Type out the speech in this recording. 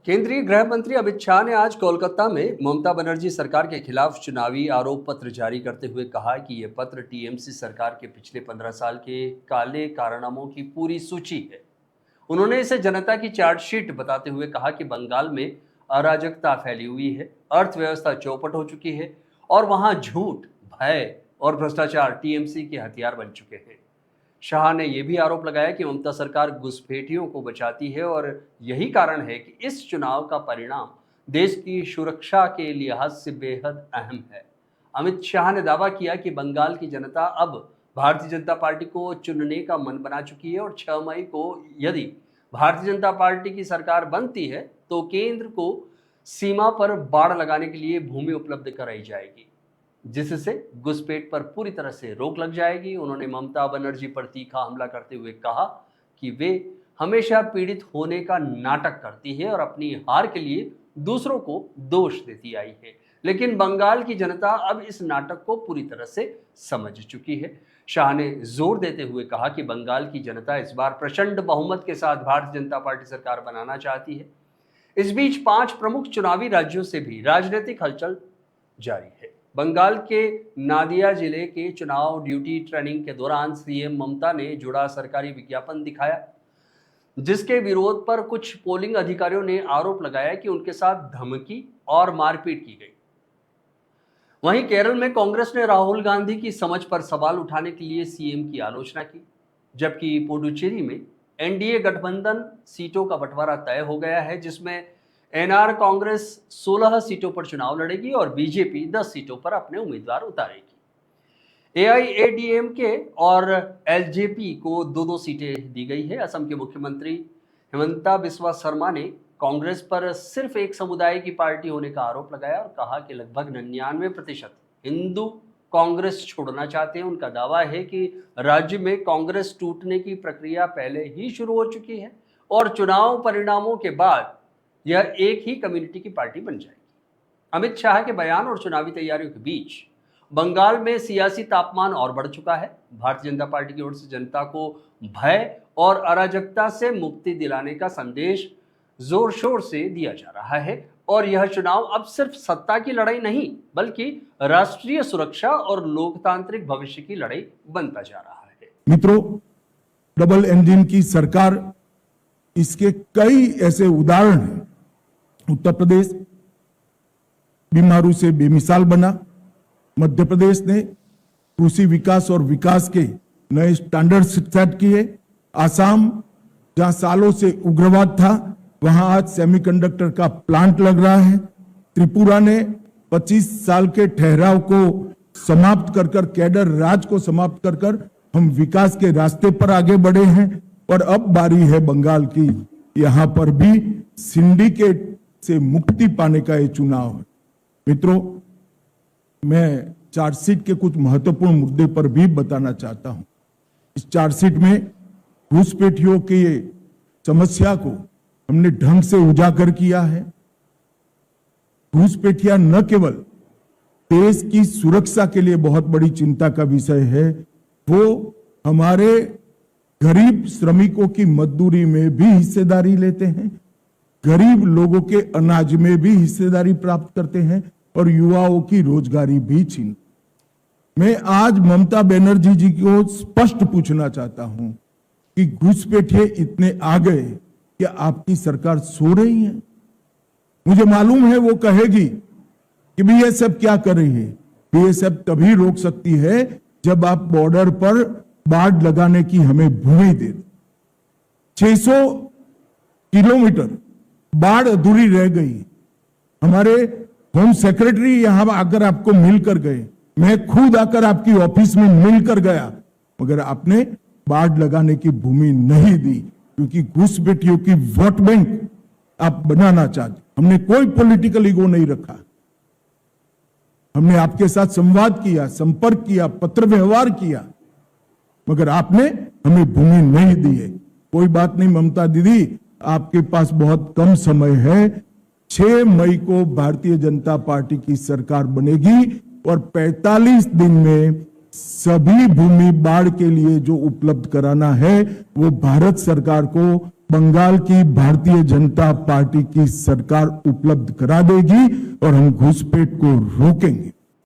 केंद्रीय गृह मंत्री अमित शाह ने आज कोलकाता में ममता बनर्जी सरकार के खिलाफ चुनावी आरोप पत्र जारी करते हुए कहा कि यह पत्र टीएमसी सरकार के पिछले 15 साल के काले कारनामों की पूरी सूची है। उन्होंने इसे जनता की चार्जशीट बताते हुए कहा कि बंगाल में अराजकता फैली हुई है, अर्थव्यवस्था चौपट हो चुकी है और वहां झूठ, भय और भ्रष्टाचार टीएमसी के हथियार बन चुके हैं। शाह ने यह भी आरोप लगाया कि ममता सरकार घुसपैठियों को बचाती है और यही कारण है कि इस चुनाव का परिणाम देश की सुरक्षा के लिहाज से बेहद अहम है। अमित शाह ने दावा किया कि बंगाल की जनता अब भारतीय जनता पार्टी को चुनने का मन बना चुकी है और 6 मई को यदि भारतीय जनता पार्टी की सरकार बनती है तो केंद्र को सीमा पर बाड़ लगाने के लिए भूमि उपलब्ध कराई जाएगी, जिससे घुसपैठ पर पूरी तरह से रोक लग जाएगी। उन्होंने ममता बनर्जी पर तीखा हमला करते हुए कहा कि वे हमेशा पीड़ित होने का नाटक करती है और अपनी हार के लिए दूसरों को दोष देती आई है, लेकिन बंगाल की जनता अब इस नाटक को पूरी तरह से समझ चुकी है। शाह ने जोर देते हुए कहा कि बंगाल की जनता इस बार प्रचंड बहुमत के साथ भारतीय जनता पार्टी सरकार बनाना चाहती है। इस बीच 5 प्रमुख चुनावी राज्यों से भी राजनीतिक हलचल जारी है। बंगाल के नादिया जिले के चुनाव ड्यूटी ट्रेनिंग के दौरान सीएम ममता ने जुड़ा सरकारी विज्ञापन दिखाया, जिसके विरोध पर कुछ पोलिंग अधिकारियों ने आरोप लगाया कि उनके साथ धमकी और मारपीट की गई। वहीं केरल में कांग्रेस ने राहुल गांधी की समझ पर सवाल उठाने के लिए सीएम की आलोचना की, जबकि पुडुचेरी में एनडीए गठबंधन सीटों का बंटवारा तय हो गया है, जिसमें एनआर कांग्रेस 16 सीटों पर चुनाव लड़ेगी और बीजेपी 10 सीटों पर अपने उम्मीदवार उतारेगी। एआईएडीएमके और एलजेपी को 2-2 सीटें दी गई है। असम के मुख्यमंत्री हिमंता बिस्वा शर्मा ने कांग्रेस पर सिर्फ एक समुदाय की पार्टी होने का आरोप लगाया और कहा कि लगभग 99% हिंदू कांग्रेस छोड़ना चाहते हैं। उनका दावा है कि राज्य में कांग्रेस टूटने की प्रक्रिया पहले ही शुरू हो चुकी है और चुनाव परिणामों के बाद यह एक ही कम्युनिटी की पार्टी बन जाएगी। अमित शाह के बयान और चुनावी तैयारियों के बीच बंगाल में सियासी तापमान और बढ़ चुका है। भारतीय जनता पार्टी की ओर से जनता को भय और अराजकता से मुक्ति दिलाने का संदेश जोर शोर से दिया जा रहा है और यह चुनाव अब सिर्फ सत्ता की लड़ाई नहीं बल्कि राष्ट्रीय सुरक्षा और लोकतांत्रिक भविष्य की लड़ाई बनता जा रहा है। मित्रों, डबल इंजन की सरकार, इसके कई ऐसे उदाहरण हैं। उत्तर प्रदेश बीमारू से बेमिसाल बना। मध्य प्रदेश ने कृषि विकास और विकास के नए स्टैंडर्ड सेट किए। आसाम, जहां सालों से उग्रवाद था, वहां आज सेमीकंडक्टर का प्लांट लग रहा है। त्रिपुरा ने 25 साल के ठहराव को समाप्त कर कर, कैडर राज को समाप्त कर कर हम विकास के रास्ते पर आगे बढ़े हैं और अब बारी है बंगाल की। यहां पर भी सिंडिकेट से मुक्ति पाने का ये चुनाव है। मित्रों, मैं चार्जशीट के कुछ महत्वपूर्ण मुद्दे पर भी बताना चाहता हूं। इस चार्जशीट में घुसपैठियों की समस्या को हमने ढंग से उजागर किया है। घुसपैठिया न केवल देश की सुरक्षा के लिए बहुत बड़ी चिंता का विषय है, वो हमारे गरीब श्रमिकों की मजदूरी में भी हिस्सेदारी लेते हैं, गरीब लोगों के अनाज में भी हिस्सेदारी प्राप्त करते हैं और युवाओं की रोजगारी भी छीन। मैं आज ममता बनर्जी जी को स्पष्ट पूछना चाहता हूं कि घुसपैठिए इतने आ गए कि आपकी सरकार सो रही है? मुझे मालूम है वो कहेगी कि बीएसएफ क्या कर रही है। बीएसएफ तभी रोक सकती है जब आप बॉर्डर पर बाड़ लगाने की हमें भूमि दे। 600 किलोमीटर बाढ़ अधूरी रह गई। हमारे होम सेक्रेटरी यहां आकर आपको मिलकर गए, मैं खुद आकर आपकी ऑफिस में मिलकर गया, मगर आपने बाढ़ लगाने की भूमि नहीं दी, क्योंकि घुसपैठियों की वोट बैंक आप बनाना चाहते। हमने कोई पॉलिटिकल ईगो नहीं रखा। हमने आपके साथ संवाद किया, संपर्क किया, पत्र व्यवहार किया, मगर आपने हमें भूमि नहीं दी है। कोई बात नहीं ममता दीदी, आपके पास बहुत कम समय है। 6 मई को भारतीय जनता पार्टी की सरकार बनेगी और 45 दिन में सभी भूमि बाढ़ के लिए जो उपलब्ध कराना है वो भारत सरकार को बंगाल की भारतीय जनता पार्टी की सरकार उपलब्ध करा देगी और हम घुसपैठ को रोकेंगे।